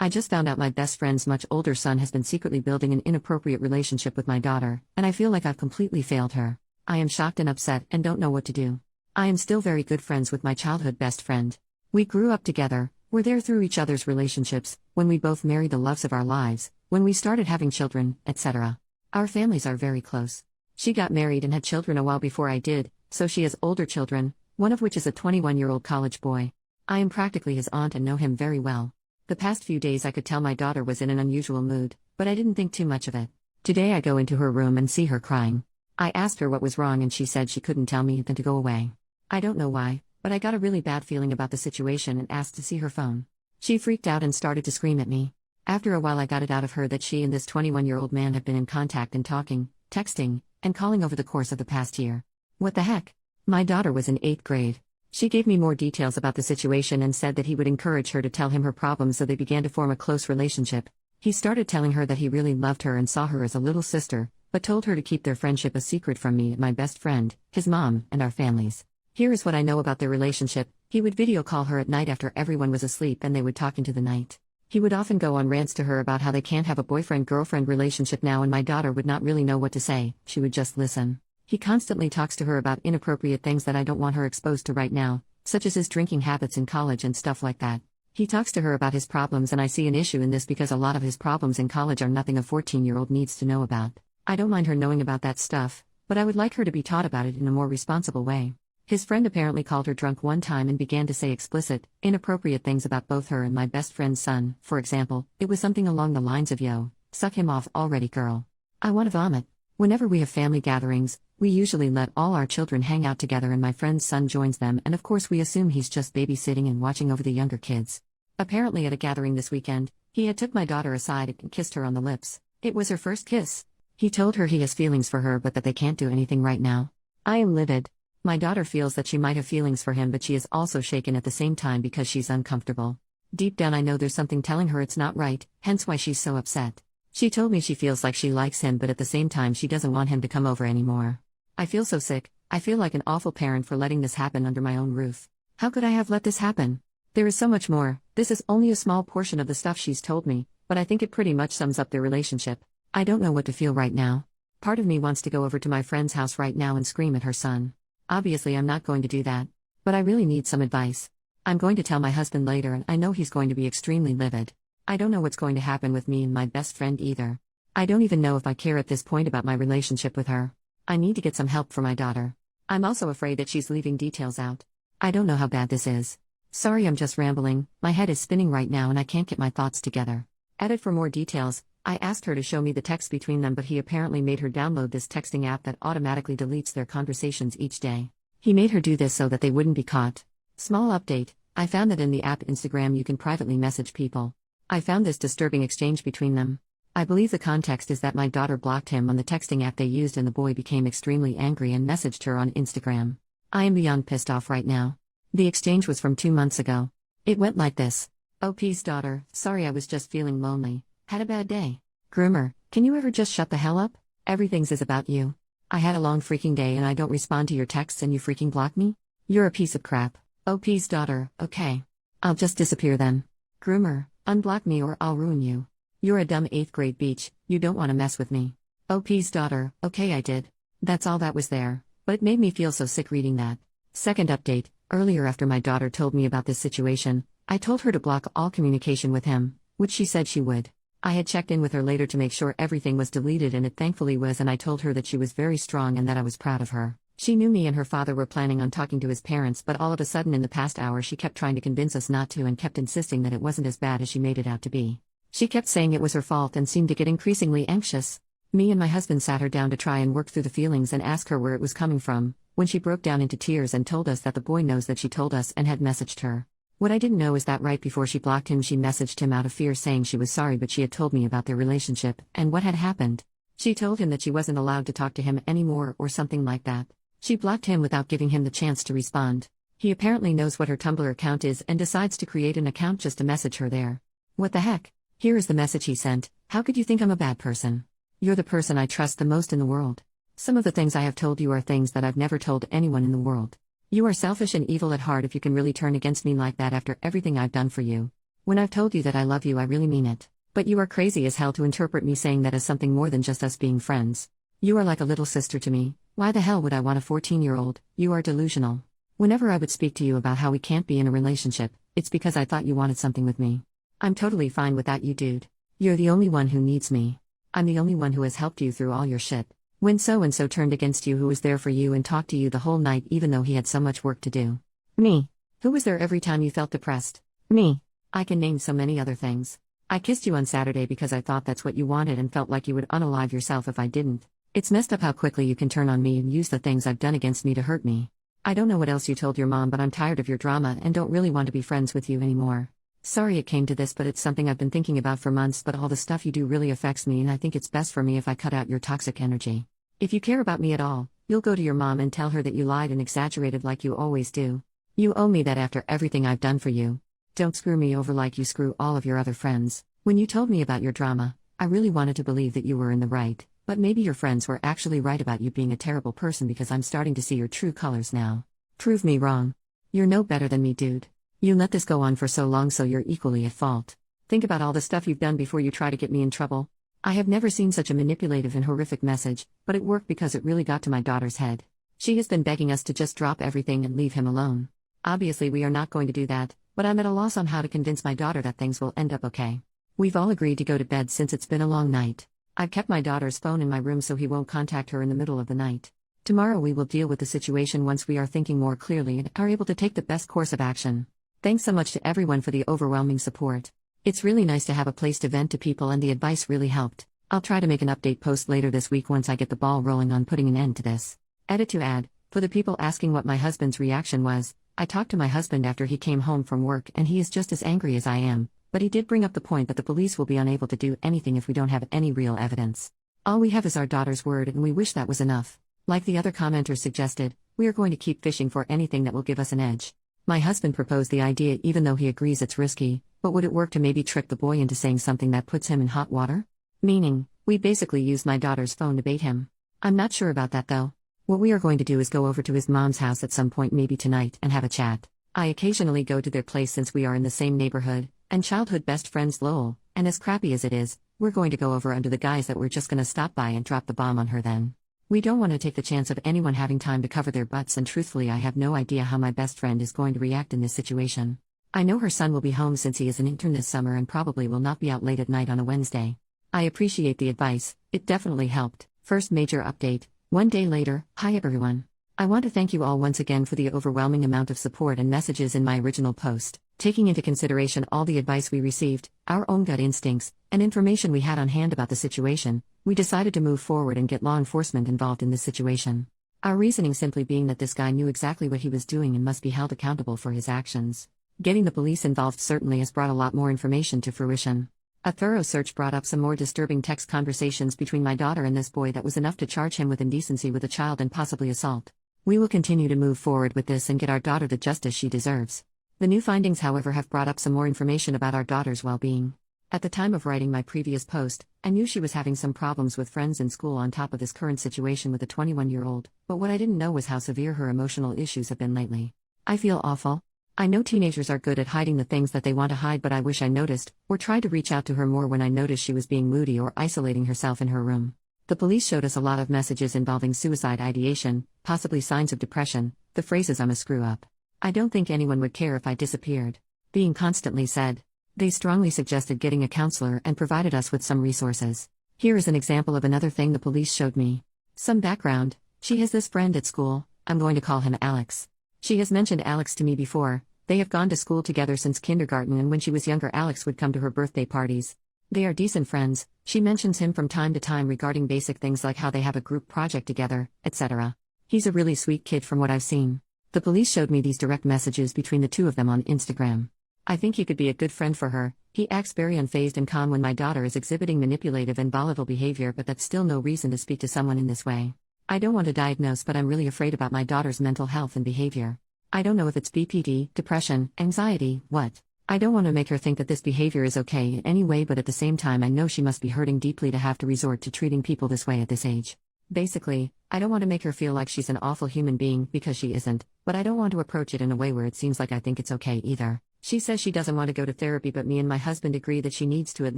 I just found out my best friend's much older son has been secretly building an inappropriate relationship with my daughter, and I feel like I've completely failed her. I am shocked and upset and don't know what to do. I am still very good friends with my childhood best friend. We grew up together, were there through each other's relationships, when we both married the loves of our lives, when we started having children, etc. Our families are very close. She got married and had children a while before I did, so she has older children, one of which is a 21-year-old college boy. I am practically his aunt and know him very well. The past few days I could tell my daughter was in an unusual mood, but I didn't think too much of it. Today I go into her room and see her crying. I asked her what was wrong and she said she couldn't tell me then to go away. I don't know why, but I got a really bad feeling about the situation and asked to see her phone. She freaked out and started to scream at me. After a while I got it out of her that she and this 21-year-old man have been in contact and talking, texting, and calling over the course of the past year. What the heck? My daughter was in 8th grade. She gave me more details about the situation and said that he would encourage her to tell him her problems, so they began to form a close relationship. He started telling her that he really loved her and saw her as a little sister, but told her to keep their friendship a secret from me and my best friend, his mom, and our families. Here is what I know about their relationship. He would video call her at night after everyone was asleep and they would talk into the night. He would often go on rants to her about how they can't have a boyfriend-girlfriend relationship now, and my daughter would not really know what to say, she would just listen. He constantly talks to her about inappropriate things that I don't want her exposed to right now, such as his drinking habits in college and stuff like that. He talks to her about his problems, and I see an issue in this because a lot of his problems in college are nothing a 14-year-old needs to know about. I don't mind her knowing about that stuff, but I would like her to be taught about it in a more responsible way. His friend apparently called her drunk one time and began to say explicit, inappropriate things about both her and my best friend's son. For example, it was something along the lines of, "Yo, suck him off already, girl. I want to vomit." Whenever we have family gatherings, we usually let all our children hang out together and my friend's son joins them, and of course we assume he's just babysitting and watching over the younger kids. Apparently at a gathering this weekend, he had took my daughter aside and kissed her on the lips. It was her first kiss. He told her he has feelings for her but that they can't do anything right now. I am livid. My daughter feels that she might have feelings for him, but she is also shaken at the same time because she's uncomfortable. Deep down I know there's something telling her it's not right, hence why she's so upset. She told me she feels like she likes him, but at the same time she doesn't want him to come over anymore. I feel so sick. I feel like an awful parent for letting this happen under my own roof. How could I have let this happen? There is so much more. This is only a small portion of the stuff she's told me, but I think it pretty much sums up their relationship. I don't know what to feel right now. Part of me wants to go over to my friend's house right now and scream at her son. Obviously I'm not going to do that. But I really need some advice. I'm going to tell my husband later and I know he's going to be extremely livid. I don't know what's going to happen with me and my best friend either. I don't even know if I care at this point about my relationship with her. I need to get some help for my daughter. I'm also afraid that she's leaving details out. I don't know how bad this is. Sorry, I'm just rambling. My head is spinning right now and I can't get my thoughts together. Edit for more details. I asked her to show me the text between them, but he apparently made her download this texting app that automatically deletes their conversations each day. He made her do this so that they wouldn't be caught. Small update. I found that in the app Instagram you can privately message people. I found this disturbing exchange between them. I believe the context is that my daughter blocked him on the texting app they used and the boy became extremely angry and messaged her on Instagram. I am beyond pissed off right now. The exchange was from 2 months ago. It went like this. OP's daughter, sorry I was just feeling lonely. Had a bad day. Groomer, can you ever just shut the hell up? Everything's is about you. I had a long freaking day and I don't respond to your texts and you freaking block me? You're a piece of crap. OP's daughter, okay. I'll just disappear then. Groomer, unblock me or I'll ruin you. You're a dumb 8th grade beach, you don't want to mess with me. OP's daughter, okay I did. That's all that was there, but it made me feel so sick reading that. Second update, earlier after my daughter told me about this situation, I told her to block all communication with him, which she said she would. I had checked in with her later to make sure everything was deleted and it thankfully was, and I told her that she was very strong and that I was proud of her. She knew me and her father were planning on talking to his parents, but all of a sudden in the past hour she kept trying to convince us not to and kept insisting that it wasn't as bad as she made it out to be. She kept saying it was her fault and seemed to get increasingly anxious. Me and my husband sat her down to try and work through the feelings and ask her where it was coming from, when she broke down into tears and told us that the boy knows that she told us and had messaged her. What I didn't know is that right before she blocked him she messaged him out of fear saying she was sorry but she had told me about their relationship and what had happened. She told him that she wasn't allowed to talk to him anymore or something like that. She blocked him without giving him the chance to respond. He apparently knows what her Tumblr account is and decides to create an account just to message her there. What the heck? Here is the message he sent. How could you think I'm a bad person? You're the person I trust the most in the world. Some of the things I have told you are things that I've never told anyone in the world. You are selfish and evil at heart if you can really turn against me like that after everything I've done for you. When I've told you that I love you, I really mean it. But you are crazy as hell to interpret me saying that as something more than just us being friends. You are like a little sister to me. Why the hell would I want a 14-year-old? You are delusional. Whenever I would speak to you about how we can't be in a relationship, it's because I thought you wanted something with me. I'm totally fine without you, dude. You're the only one who needs me. I'm the only one who has helped you through all your shit. When so-and-so turned against you, who was there for you and talked to you the whole night even though he had so much work to do? Me. Who was there every time you felt depressed? Me. I can name so many other things. I kissed you on Saturday because I thought that's what you wanted and felt like you would unalive yourself if I didn't. It's messed up how quickly you can turn on me and use the things I've done against me to hurt me. I don't know what else you told your mom, but I'm tired of your drama and don't really want to be friends with you anymore. Sorry it came to this, but it's something I've been thinking about for months, but all the stuff you do really affects me and I think it's best for me if I cut out your toxic energy. If you care about me at all, you'll go to your mom and tell her that you lied and exaggerated like you always do. You owe me that after everything I've done for you. Don't screw me over like you screw all of your other friends. When you told me about your drama, I really wanted to believe that you were in the right, but maybe your friends were actually right about you being a terrible person because I'm starting to see your true colors now. Prove me wrong. You're no better than me, dude. You let this go on for so long, so you're equally at fault. Think about all the stuff you've done before you try to get me in trouble. I have never seen such a manipulative and horrific message, but it worked because it really got to my daughter's head. She has been begging us to just drop everything and leave him alone. Obviously we are not going to do that, but I'm at a loss on how to convince my daughter that things will end up okay. We've all agreed to go to bed since it's been a long night. I've kept my daughter's phone in my room so he won't contact her in the middle of the night. Tomorrow we will deal with the situation once we are thinking more clearly and are able to take the best course of action. Thanks so much to everyone for the overwhelming support. It's really nice to have a place to vent to people and the advice really helped. I'll try to make an update post later this week once I get the ball rolling on putting an end to this. Edit to add, for the people asking what my husband's reaction was, I talked to my husband after he came home from work and he is just as angry as I am, but he did bring up the point that the police will be unable to do anything if we don't have any real evidence. All we have is our daughter's word and we wish that was enough. Like the other commenters suggested, we are going to keep fishing for anything that will give us an edge. My husband proposed the idea even though he agrees it's risky, but would it work to maybe trick the boy into saying something that puts him in hot water? Meaning, we basically used my daughter's phone to bait him. I'm not sure about that though. What we are going to do is go over to his mom's house at some point, maybe tonight, and have a chat. I occasionally go to their place since we are in the same neighborhood, and childhood best friends Lowell, and as crappy as it is, we're going to go over under the guise that we're just gonna stop by and drop the bomb on her then. We don't want to take the chance of anyone having time to cover their butts, and truthfully I have no idea how my best friend is going to react in this situation. I know her son will be home since he is an intern this summer and probably will not be out late at night on a Wednesday. I appreciate the advice, it definitely helped. First major update. One day later. Hi everyone. I want to thank you all once again for the overwhelming amount of support and messages in my original post. Taking into consideration all the advice we received, our own gut instincts, and information we had on hand about the situation, we decided to move forward and get law enforcement involved in this situation. Our reasoning simply being that this guy knew exactly what he was doing and must be held accountable for his actions. Getting the police involved certainly has brought a lot more information to fruition. A thorough search brought up some more disturbing text conversations between my daughter and this boy that was enough to charge him with indecency with a child and possibly assault. We will continue to move forward with this and get our daughter the justice she deserves. The new findings, however, have brought up some more information about our daughter's well-being. At the time of writing my previous post, I knew she was having some problems with friends in school on top of this current situation with a 21-year-old, but what I didn't know was how severe her emotional issues have been lately. I feel awful. I know teenagers are good at hiding the things that they want to hide, but I wish I noticed, or tried to reach out to her more when I noticed she was being moody or isolating herself in her room. The police showed us a lot of messages involving suicide ideation, possibly signs of depression, the phrases "I'm a screw-up. I don't think anyone would care if I disappeared" being constantly said. They strongly suggested getting a counselor and provided us with some resources. Here is an example of another thing the police showed me. Some background: she has this friend at school, I'm going to call him Alex. She has mentioned Alex to me before. They have gone to school together since kindergarten, and when she was younger Alex would come to her birthday parties. They are decent friends. She mentions him from time to time regarding basic things like how they have a group project together, etc. He's a really sweet kid from what I've seen. The police showed me these direct messages between the two of them on Instagram. I think he could be a good friend for her. He acts very unfazed and calm when my daughter is exhibiting manipulative and volatile behavior, but that's still no reason to speak to someone in this way. I don't want to diagnose, but I'm really afraid about my daughter's mental health and behavior. I don't know if it's BPD, depression, anxiety, what. I don't want to make her think that this behavior is okay in any way, but at the same time I know she must be hurting deeply to have to resort to treating people this way at this age. Basically, I don't want to make her feel like she's an awful human being, because she isn't, but I don't want to approach it in a way where it seems like I think it's okay either. She says she doesn't want to go to therapy, but me and my husband agree that she needs to at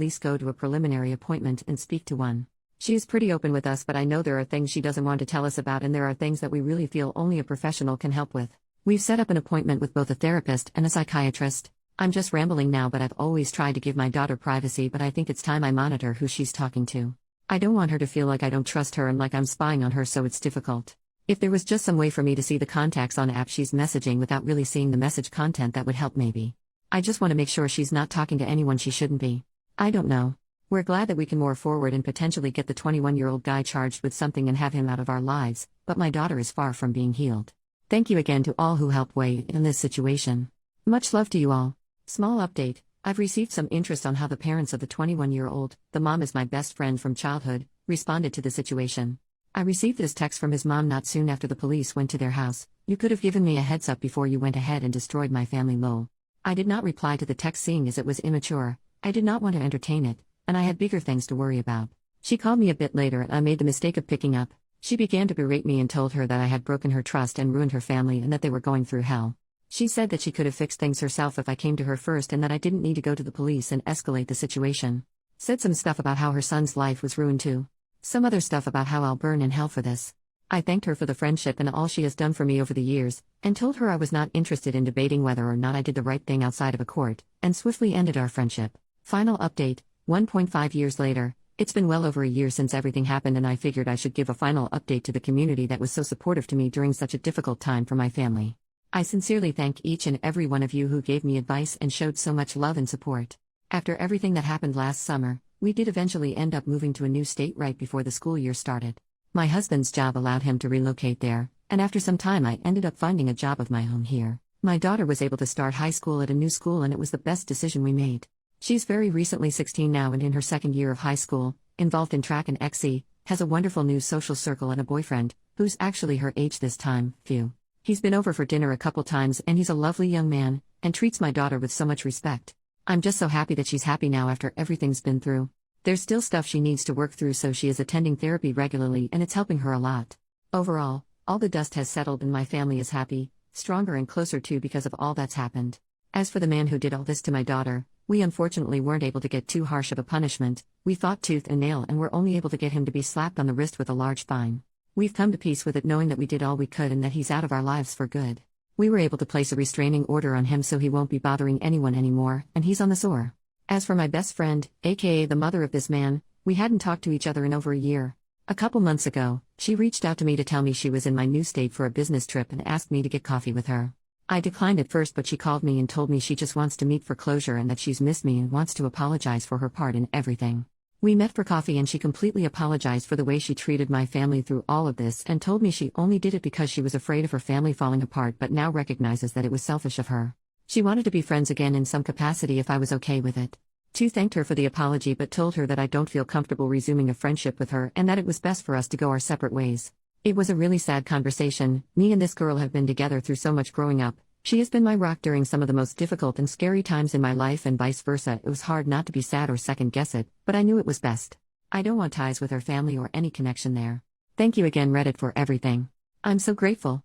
least go to a preliminary appointment and speak to one. She is pretty open with us, but I know there are things she doesn't want to tell us about, and there are things that we really feel only a professional can help with. We've set up an appointment with both a therapist and a psychiatrist. I'm just rambling now, but I've always tried to give my daughter privacy, but I think it's time I monitor who she's talking to. I don't want her to feel like I don't trust her and like I'm spying on her, so it's difficult. If there was just some way for me to see the contacts on app she's messaging without really seeing the message content, that would help maybe. I just want to make sure she's not talking to anyone she shouldn't be. I don't know. We're glad that we can move forward and potentially get the 21-year-old guy charged with something and have him out of our lives, but my daughter is far from being healed. Thank you again to all who helped weigh in this situation. Much love to you all. Small update, I've received some interest on how the parents of the 21-year-old, the mom is my best friend from childhood, responded to the situation. I received this text from his mom not soon after the police went to their house. "You could have given me a heads up before you went ahead and destroyed my family, lol." I did not reply to the text, seeing as it was immature. I did not want to entertain it, and I had bigger things to worry about. She called me a bit later and I made the mistake of picking up. She began to berate me and told her that I had broken her trust and ruined her family and that they were going through hell. She said that she could have fixed things herself if I came to her first and that I didn't need to go to the police and escalate the situation. Said some stuff about how her son's life was ruined too. Some other stuff about how I'll burn in hell for this. I thanked her for the friendship and all she has done for me over the years, and told her I was not interested in debating whether or not I did the right thing outside of a court, and swiftly ended our friendship. Final update, 1.5 years later. It's been well over a year since everything happened, and I figured I should give a final update to the community that was so supportive to me during such a difficult time for my family. I sincerely thank each and every one of you who gave me advice and showed so much love and support. After everything that happened last summer, we did eventually end up moving to a new state right before the school year started. My husband's job allowed him to relocate there, and after some time I ended up finding a job of my own here. My daughter was able to start high school at a new school, and it was the best decision we made. She's very recently 16 now and in her second year of high school, involved in track and XC, has a wonderful new social circle and a boyfriend, who's actually her age this time, phew. He's been over for dinner a couple times and he's a lovely young man, and treats my daughter with so much respect. I'm just so happy that she's happy now after everything's been through. There's still stuff she needs to work through, so she is attending therapy regularly and it's helping her a lot. Overall, all the dust has settled and my family is happy, stronger and closer too because of all that's happened. As for the man who did all this to my daughter, we unfortunately weren't able to get too harsh of a punishment. We fought tooth and nail and were only able to get him to be slapped on the wrist with a large fine. We've come to peace with it, knowing that we did all we could and that he's out of our lives for good. We were able to place a restraining order on him so he won't be bothering anyone anymore, and he's on the SOR. As for my best friend, aka the mother of this man, we hadn't talked to each other in over a year. A couple months ago, she reached out to me to tell me she was in my new state for a business trip and asked me to get coffee with her. I declined at first, but she called me and told me she just wants to meet for closure and that she's missed me and wants to apologize for her part in everything. We met for coffee and she completely apologized for the way she treated my family through all of this and told me she only did it because she was afraid of her family falling apart, but now recognizes that it was selfish of her. She wanted to be friends again in some capacity if I was okay with it. Tu thanked her for the apology but told her that I don't feel comfortable resuming a friendship with her and that it was best for us to go our separate ways. It was a really sad conversation. Me and this girl have been together through so much growing up. She has been my rock during some of the most difficult and scary times in my life and vice versa. It was hard not to be sad or second guess it, but I knew it was best. I don't want ties with her family or any connection there. Thank you again, Reddit, for everything. I'm so grateful.